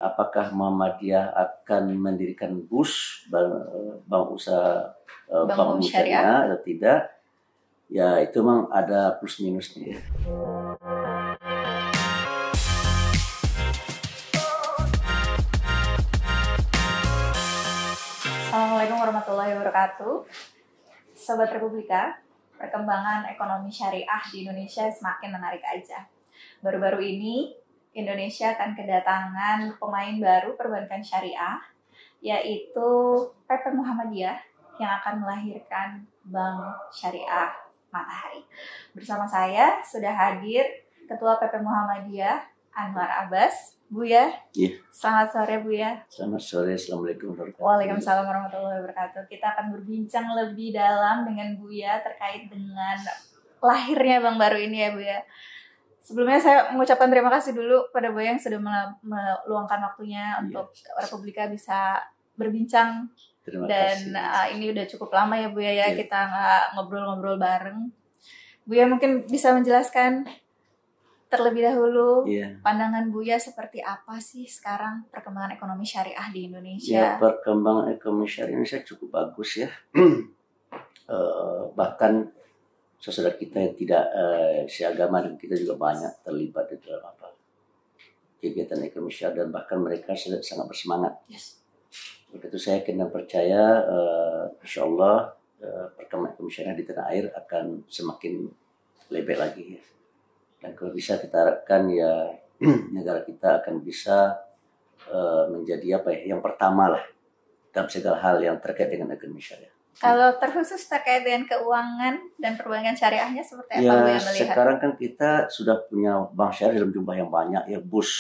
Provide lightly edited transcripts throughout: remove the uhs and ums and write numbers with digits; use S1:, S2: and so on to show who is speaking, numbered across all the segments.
S1: apakah Muhammadiyah akan mendirikan bank usaha bank syariah atau tidak? Ya itu memang ada plus minusnya.
S2: Assalamualaikum warahmatullahi wabarakatuh. Sobat Republika, perkembangan ekonomi syariah di Indonesia semakin menarik aja. Baru-baru ini, Indonesia akan kedatangan pemain baru perbankan syariah, yaitu PP Muhammadiyah yang akan melahirkan Bank Syariah Matahari. Bersama saya sudah hadir Ketua PP Muhammadiyah, Anwar Abbas. Buya, Selamat sore Buya.
S1: Selamat sore, Assalamualaikum warahmatullahi wabarakatuh.
S2: Waalaikumsalam warahmatullahi wabarakatuh. Kita akan berbincang lebih dalam dengan Buya terkait dengan lahirnya bank baru ini ya Buya. Sebelumnya saya mengucapkan terima kasih dulu pada Buya yang sudah meluangkan waktunya untuk Republika bisa berbincang.
S1: Terima
S2: dan
S1: kasih.
S2: Ini udah cukup lama ya Buya ya, kita nggak ngobrol-ngobrol bareng. Buya mungkin bisa menjelaskan terlebih dahulu pandangan Buya seperti apa sih sekarang perkembangan ekonomi syariah di Indonesia?
S1: Ya, perkembangan ekonomi syariah Indonesia cukup bagus ya. Bahkan saudara kita yang tidak seagama dan kita juga banyak terlibat di dalam kegiatan ekonomi syariah, dan bahkan mereka sangat bersemangat. Untuk itu saya kena percaya insya Allah perkembangan ekonomi syariah di tanah air akan semakin lebih lagi ya. Dan kalau bisa kita harapkan ya negara kita akan bisa menjadi yang pertama lah dalam segala hal yang terkait dengan ekonomi syariah.
S2: Kalau terkhusus terkait dengan keuangan dan perbankan syariahnya seperti apa
S1: ya,
S2: Bu yang melihat?
S1: Sekarang kan kita sudah punya bank syariah dalam jumlah yang banyak ya, BUS.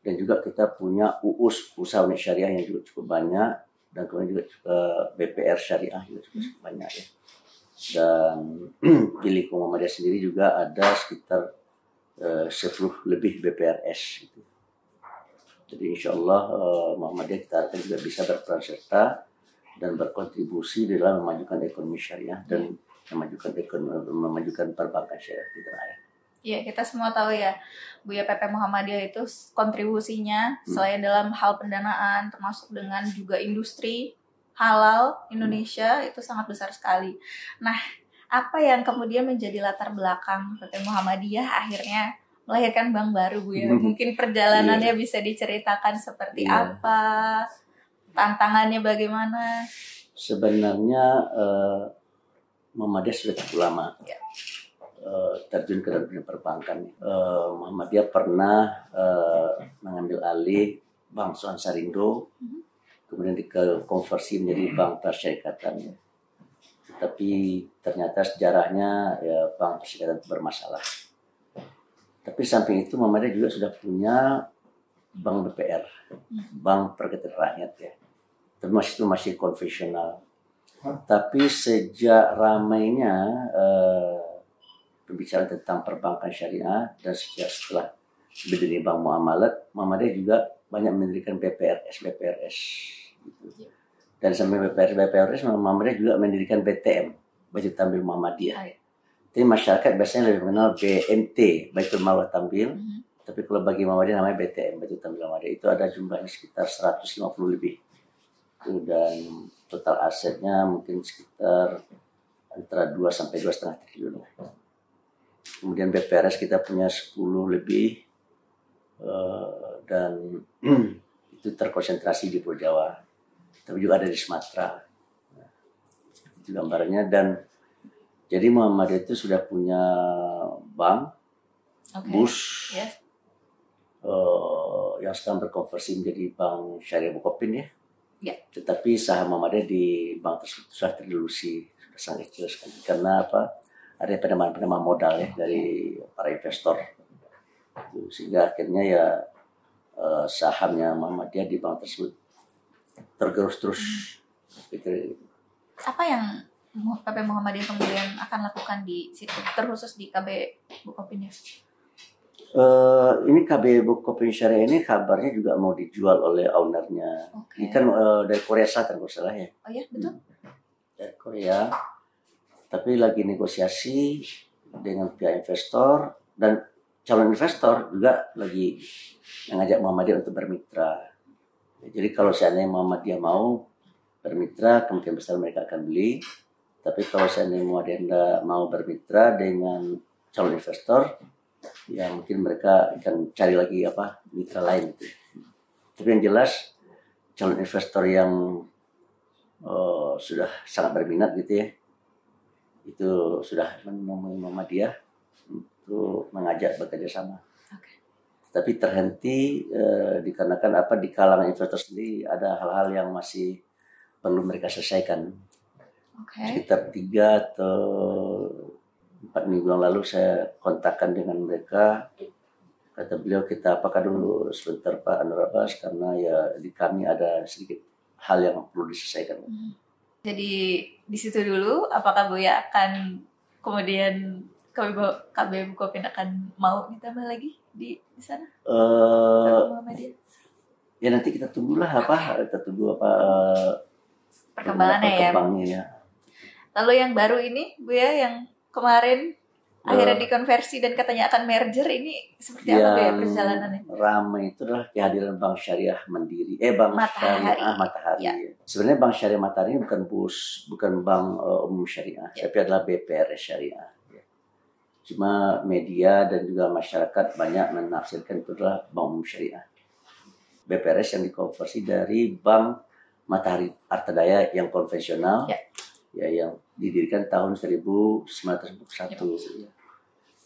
S1: Dan juga kita punya UUS, usaha unit syariah yang juga cukup banyak, dan kemudian juga BPR syariah juga cukup banyak ya. Dan di lingkungan Muhammadiyah sendiri juga ada sekitar 10 lebih BPRS gitu. Jadi insya Allah Muhammadiyah kita akan juga bisa berperan dan berkontribusi dalam memajukan ekonomi syariah dan memajukan perbankan syariah di tanah air.
S2: Iya, kita semua tahu ya, Buya PP Muhammadiyah itu kontribusinya selain dalam hal pendanaan, termasuk dengan juga industri halal Indonesia itu sangat besar sekali. Nah, apa yang kemudian menjadi latar belakang PP Muhammadiyah akhirnya melahirkan bank baru Bu ya? Mungkin perjalanannya bisa diceritakan seperti apa, tantangannya bagaimana?
S1: Sebenarnya Muhammadiyah sudah cukup lama terjun ke dalam dunia perbankan. Muhammadiyah pernah mengambil alih Bank Sarindo, kemudian dikonversi menjadi bank persyarikatan. Tapi ternyata sejarahnya ya bank persyarikatan bermasalah. Tapi samping itu Muhammadiyah juga sudah punya bank BPR, bank perkreditan rakyat ya. Tapi masih konvensional. Tapi sejak ramainya pembicaraan tentang perbankan syariah dan setelah berdiri Bank Muhammadiyah juga banyak mendirikan BPRS gitu. Dan sampai BPRS Muhammadiyah juga mendirikan BTM, Baitul Tambil Muhammadiyah. Jadi masyarakat biasanya lebih mengenal BMT, Baitul Mal wa Tambil. Tapi kalau bagi Muhammadiyah namanya BTM, Baitul Tambil Muhammadiyah. Itu ada jumlahnya sekitar 150 lebih. Dan total asetnya mungkin sekitar antara 2 sampai 2,5 triliun. Kemudian BPRS kita punya 10 lebih dan itu terkonsentrasi di Pulau Jawa, tapi juga ada di Sumatera. Itu gambarnya. Dan jadi Muhammadiyah itu sudah punya bank, BUS, yang sekarang berkonversi menjadi Bank Syariah Bukopin ya. Tetapi saham Muhammadiyah di bank tersebut sudah terdilusi, sudah sangat kecil sekali. Karena ada penerimaan modal ya dari para investor. Sehingga akhirnya ya sahamnya Muhammadiyah di bank tersebut tergerus terus.
S2: Apa yang PP Muhammadiyah kemudian akan lakukan di situ, terkhusus di KB Bukopin ya?
S1: Ini KB Bukopin Syariah ini kabarnya juga mau dijual oleh ownernya. Ini kan dari Korea Selatan kalau salah ya.
S2: Oh iya, betul.
S1: Dari Korea. Tapi lagi negosiasi dengan pihak investor, dan calon investor juga lagi mengajak Muhammadiyah untuk bermitra. Jadi kalau seandainya Muhammadiyah mau bermitra, kemungkinan besar mereka akan beli. Tapi kalau seandainya Muhammadiyah tidak mau bermitra dengan calon investor, ya mungkin mereka akan cari lagi mitra lain gitu. Tapi yang jelas calon investor yang sudah sangat berminat gitu ya, itu sudah menemui Muhammadiyah untuk mengajak bekerja sama.
S2: Okay.
S1: Tapi terhenti dikarenakan di kalangan investor sendiri ada hal-hal yang masih perlu mereka selesaikan.
S2: Okay.
S1: Sekitar 3 atau 4 minggu yang lalu saya kontakkan dengan mereka. Kata beliau, kita apakan dulu sebentar Pak Anwar Abbas, karena ya di kami ada sedikit hal yang perlu diselesaikan.
S2: Jadi di situ dulu, apakah Buya akan kemudian KB Bukopin akan mau ditambah lagi di sana?
S1: Ya nanti kita tunggulah kita tunggu
S2: perkembangannya ya. Lalu yang baru ini Buya yang kemarin akhirnya dikonversi dan katanya akan merger, ini seperti apa Buya perjalanannya?
S1: Ramai itu adalah kehadiran Bank Syariah Mandiri, Bank Syariah Matahari. Ya. Sebenarnya Bank Syariah Matahari bukan bank umum syariah, tapi adalah BPRS Syariah. Ya. Cuma media dan juga masyarakat banyak menafsirkan itu adalah bank umum syariah. BPRS yang dikonversi dari Bank Matahari Artadaya yang konvensional, ya yang didirikan tahun 1941. Ya.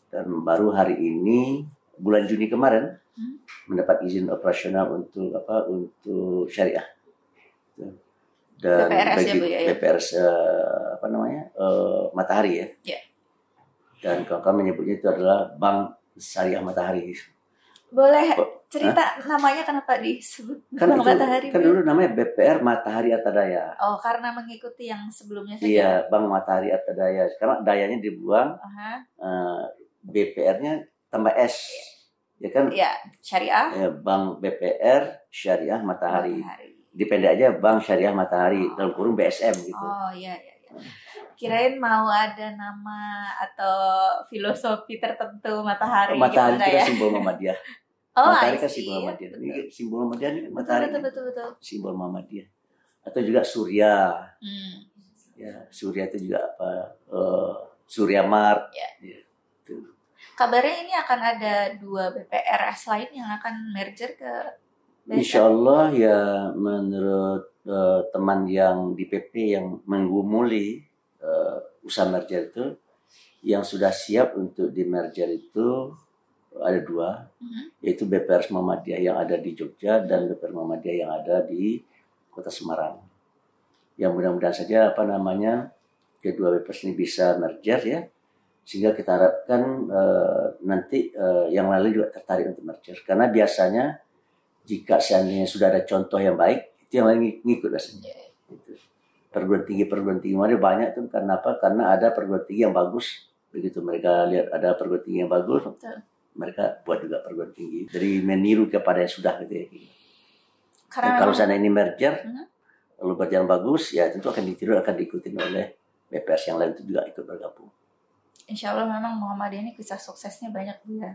S1: Dan baru hari ini bulan Juni kemarin mendapat izin operasional untuk syariah. Dan BPRS Matahari ya. Dan kami menyebutnya itu adalah Bank Syariah Matahari.
S2: Boleh cerita namanya kenapa disebut Bank Matahari?
S1: Kan dulu namanya BPR Matahari Artadaya.
S2: Oh, karena mengikuti yang sebelumnya saja.
S1: Iya, Bank Matahari Artadaya. Karena dayanya dibuang, BPR-nya tambah S, ya kan?
S2: Iya, syariah.
S1: Ya, Bank BPR Syariah Matahari. Dipendek aja Bank Syariah Matahari, dalam kurung BSM gitu.
S2: Oh iya. Kirain mau ada nama atau filosofi tertentu Matahari.
S1: Matahari itu
S2: ya?
S1: Simbol Muhammadiyah. Matahari kan simbol Muhammadiyah. Ini simbol Muhammadiyah ini matahari.
S2: Betul.
S1: Simbol Muhammadiyah. Atau juga Surya. Ya, Surya itu juga Surya Mart.
S2: Ya.
S1: Itu.
S2: Kabarnya ini akan ada 2 BPRS lain yang akan merger ke BSM.
S1: Insya Allah ya, menurut teman yang di PP yang menggumuli usaha merger itu, yang sudah siap untuk di merger itu ada 2, yaitu BPRS Muhammadiyah yang ada di Jogja dan BPRS Muhammadiyah yang ada di Kota Semarang. Yang mudah-mudahan saja kedua BPRS ini bisa merger ya, sehingga kita harapkan nanti yang lain juga tertarik untuk merger. Karena biasanya jika seandainya sudah ada contoh yang baik, itu yang lain ngikut biasanya. Gitu. Perguruan tinggi Muhammadiyah banyak tuh, karena apa? Karena ada perguruan tinggi yang bagus. Begitu mereka lihat ada perguruan tinggi yang bagus, mereka buat juga perguruan tinggi. Dari meniru kepada yang sudah gitu ya. Dan kalau sana ini merger, lalu berjalan bagus, ya tentu akan ditiru, akan diikuti oleh BPRS yang lain itu juga ikut bergabung.
S2: Insya Allah memang Muhammadiyah ini kisah suksesnya banyak ya.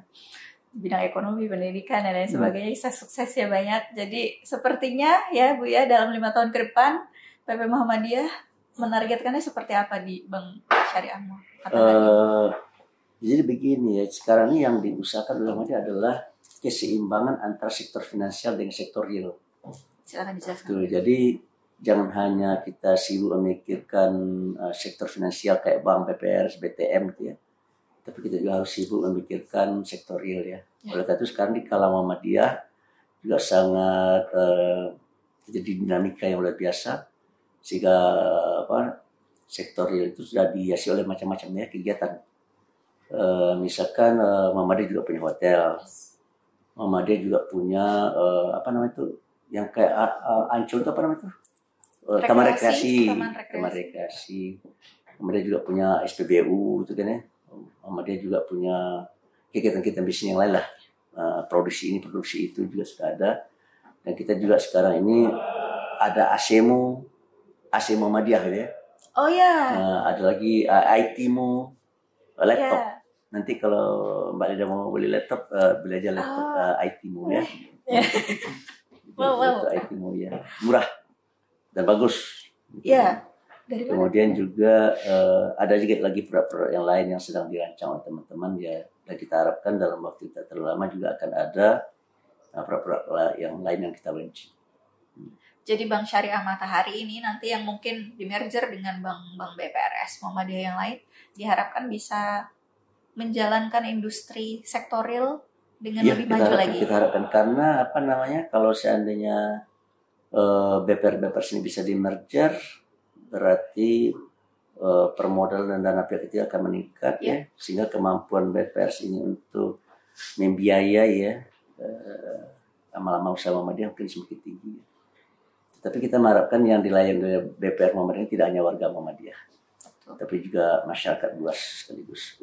S2: Bidang ekonomi, pendidikan dan lain sebagainya, kisah suksesnya banyak. Jadi sepertinya ya Bu ya, dalam 5 tahun ke depan PP Muhammadiyah menargetkannya seperti apa di Bank Syariah Matahari?
S1: Jadi begini ya, sekarang ini yang diusahakan oleh Muhammadiyah adalah keseimbangan antara sektor finansial dengan sektor real.
S2: Silakan dijelaskan.
S1: Tuh, jadi jangan hanya kita sibuk memikirkan sektor finansial kayak bank, BPRS, BTM gitu ya. Tapi kita juga harus sibuk memikirkan sektor real ya. Oleh karena itu sekarang di kalangan Muhammadiyah juga sangat terjadi dinamika yang luar biasa, sehingga sektor real itu sudah dihiasi oleh macam-macam ya kegiatan. Misalkan Muhammadiyah juga punya hotel, Muhammadiyah juga punya yang kayak Ancol itu taman rekreasi. Muhammadiyah juga punya SPBU itu kan ya. Muhammadiyah juga punya kegiatan-kegiatan bisnis yang lain lah, produksi itu juga sudah ada. Dan kita juga sekarang ini ada AC Muhammadiyah gitu ya.
S2: Oh ya.
S1: Ada lagi IT-mu laptop. Nanti kalau Mbak Lida mau beli laptop, beli aja laptop IT-mu ya.
S2: Wow.
S1: Laptop IT-mu ya, murah dan bagus.
S2: Iya. Dari mana?
S1: Kemudian juga ada juga lagi produk-produk yang lain yang sedang dirancang oleh teman-teman ya. Dan kita harapkan dalam waktu tidak terlalu lama juga akan ada produk-produk yang lain yang kita launching.
S2: Jadi Bank Syariah Matahari ini nanti yang mungkin di-merger dengan bank-bank BPRS Muhammadiyah yang lain diharapkan bisa menjalankan industri sektoril dengan lebih maju lagi.
S1: Kita harapkan karena kalau seandainya BPRS ini bisa di-merger, berarti permodalan dan dana pihak ketiga akan meningkat ya, sehingga kemampuan BPRS ini untuk membiayai lama-lama usaha Muhammadiyah mungkin semakin tinggi. Tapi kita mengharapkan yang dilayani oleh BPR Muhammadiyah tidak hanya warga Muhammadiyah, tapi juga masyarakat luas sekaligus.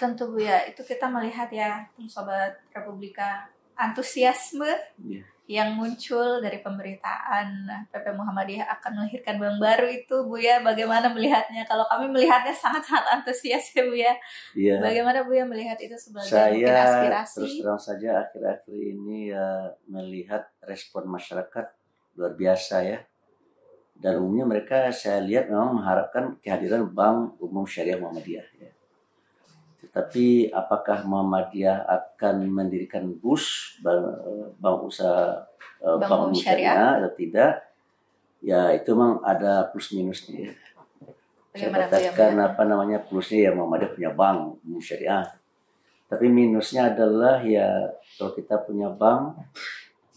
S2: Tentu Bu ya, itu kita melihat ya, Sobat Republika, antusiasme yang muncul dari pemberitaan PP Muhammadiyah akan melahirkan bank baru itu Bu ya, bagaimana melihatnya? Kalau kami melihatnya sangat-sangat antusias ya Bu ya. Iya. Bagaimana Bu ya melihat itu sebagai mungkin aspirasi?
S1: Terus terang saja akhir-akhir ini ya melihat respon masyarakat luar biasa ya. Dan umumnya mereka saya lihat memang mengharapkan kehadiran Bank Umum Syariah Muhammadiyah ya. Tetapi apakah Muhammadiyah akan mendirikan BUS, bank usaha bank umum syariah atau tidak? Ya itu memang ada plus minusnya. Saya katakan plusnya ya Muhammadiyah punya bank umum syariah. Tapi minusnya adalah ya kalau kita punya bank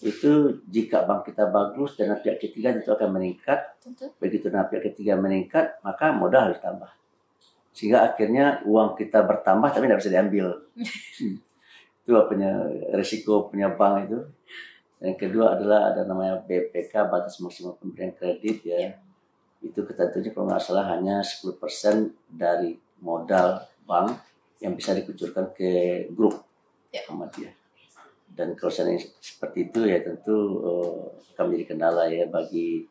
S1: itu jika bank kita bagus dan pihak ketiga itu akan meningkat. Begitu pihak ketiga meningkat maka modal harus tambah. Sehingga akhirnya uang kita bertambah tapi tidak bisa diambil. Itu resiko punya bank itu. Yang kedua adalah ada namanya BPK, batas maksimal pemberian kredit ya. Itu ketentuannya kalau nggak salah hanya 10% dari modal bank yang bisa dikucurkan ke grup Muhammadiyah. Dan kalau seperti itu ya tentu akan menjadi kendala ya bagi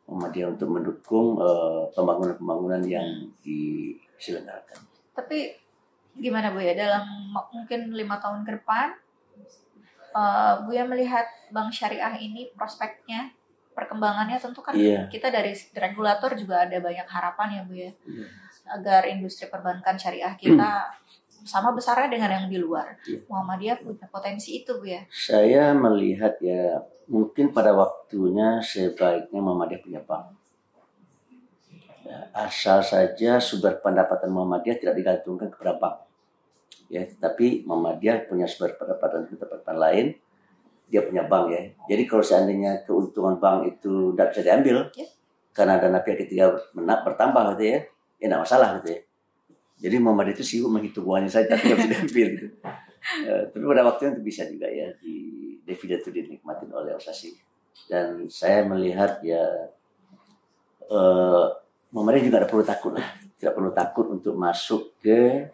S1: Muhammadiyah untuk mendukung pembangunan-pembangunan yang diselenggarakan.
S2: Tapi gimana Bu ya, dalam mungkin 5 tahun ke depan Bu ya melihat bank syariah ini prospeknya, perkembangannya tentu kan kita dari regulator juga ada banyak harapan ya Bu ya, agar industri perbankan syariah kita sama besarnya dengan yang di luar. Muhammadiyah punya potensi itu Bu ya.
S1: Saya melihat ya mungkin pada waktunya sebaiknya Muhammadiyah punya bank. Ya, asal saja sumber pendapatan Muhammadiyah tidak digantungkan kepada bank. Ya, tetapi Muhammadiyah punya sumber pendapatan lain, dia punya bank ya. Jadi kalau seandainya keuntungan bank itu tidak bisa diambil karena dana pihak ketiga bertambah gitu ya tidak masalah gitu ya. Jadi Muhammadiyah itu sibuk menghitung uangnya saja tapi tidak bisa diambil gitu. Tapi pada waktunya itu bisa juga ya dividen itu dinikmatin oleh organisasi. Dan saya melihat ya Muhammadiyah juga tidak perlu takut untuk masuk ke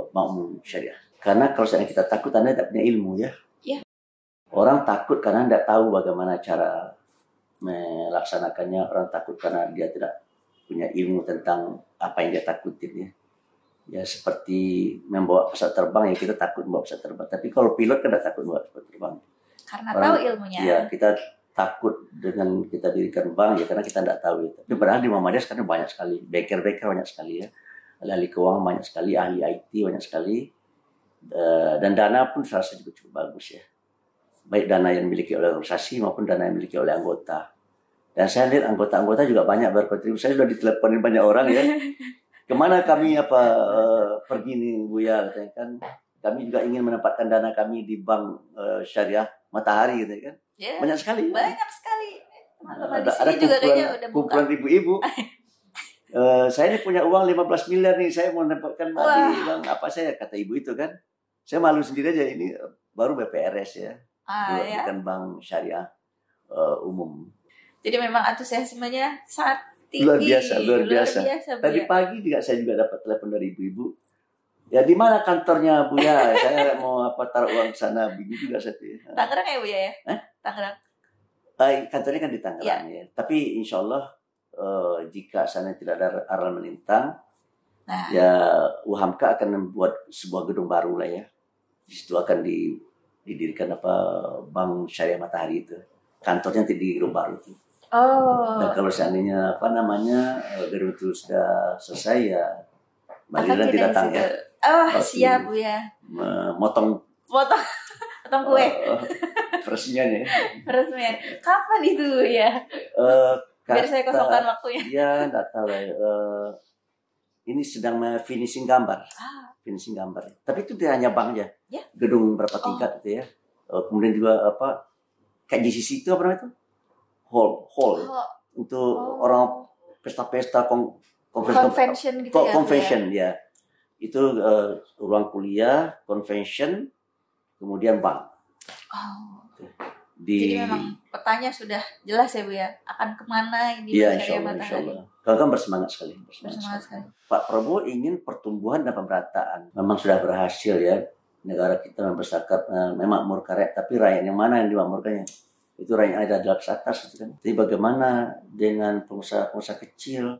S1: Bank Umum Syariah. Karena kalau seandainya kita takut, Anda tidak punya ilmu ya. Orang takut karena tidak tahu bagaimana cara melaksanakannya. Orang takut karena dia tidak punya ilmu tentang apa yang dia takutin ya. Ya seperti membawa pesawat terbang ya, kita takut membawa pesawat terbang. Tapi kalau pilot kan tidak takut membawa pesawat terbang.
S2: Karena tahu ilmunya.
S1: Ya kita takut dengan kita dirikan bank ya karena kita tidak tahu ya. Tapi padahal di Muhammadiyah sekarang banyak sekali, banker banyak sekali ya. Ahli keuangan banyak sekali, ahli IT banyak sekali, dan dana pun saya rasa juga cukup bagus ya. Baik dana yang dimiliki oleh organisasi maupun dana yang dimiliki oleh anggota. Dan saya lihat anggota-anggota juga banyak berkontribusi. Saya sudah diteleponin banyak orang ya. Kemana kami pergi nih Bu ya? Kan kami juga ingin menempatkan dana kami di Bank Syariah Matahari gitu kan. Banyak sekali.
S2: Banyak sekali. Teman-teman di sini juga kayaknya udah buka.
S1: Kumpulan ibu-ibu. Saya ini punya uang 15 miliar nih, saya mau menempatkan di bank apa saya, kata ibu itu kan. Saya malu sendiri aja, ini baru BPRS ya. Bukan bank syariah umum.
S2: Jadi memang antusiasmenya sangat tinggi.
S1: Luar biasa. Tadi pagi juga saya juga dapat telepon dari ibu-ibu. Ya di mana kantornya Bu ya? Saya mau taruh uang ke sana, bingung juga saya.
S2: Tangerang ya Bu ya? Tangerang.
S1: Kantornya kan di Tangerang ya. Tapi insya Allah jika sana tidak ada aral melintang,
S2: Nah,
S1: Ya, UHAMKA akan membuat sebuah gedung baru lah ya. Di situ akan didirikan Bank Syariah Matahari itu. Kantornya nanti di gedung baru itu. Dan
S2: oh,
S1: kalau seandainya gedung itu sudah selesai ya, Bali
S2: akan
S1: nanti
S2: pindah
S1: datang
S2: situ.
S1: ya.
S2: Oh,
S1: Waktu
S2: siap Bu ya.
S1: Memotong
S2: Potong potong kue.
S1: versinya nih.
S2: Resmian. Kapan itu ya? Biar saya kosongkan waktunya.
S1: Ya, enggak tahu lah. Ini sedang finishing gambar. Finishing gambar. Tapi itu tidak hanya bank aja.
S2: Ya.
S1: Gedung berapa tingkat gitu ya. Kemudian juga kayak GCC itu apa namanya itu? Hall. Untuk orang pesta-pesta
S2: Convention gitu ya.
S1: Convention ya. Itu ruang kuliah, convention, kemudian bank.
S2: Jadi memang petanya sudah jelas ya Bu ya, akan kemana ini
S1: ya,
S2: Syariah Matahari.
S1: Kalau kan bersemangat sekali. Pak Prabowo ingin pertumbuhan dan pemerataan. Memang sudah berhasil ya, negara kita mempersatukan memakmurkan rakyat, tapi rakyat yang mana yang dimakmurkannya? Itu rakyat yang ada di atas gitu kan. Jadi bagaimana dengan pengusaha kecil?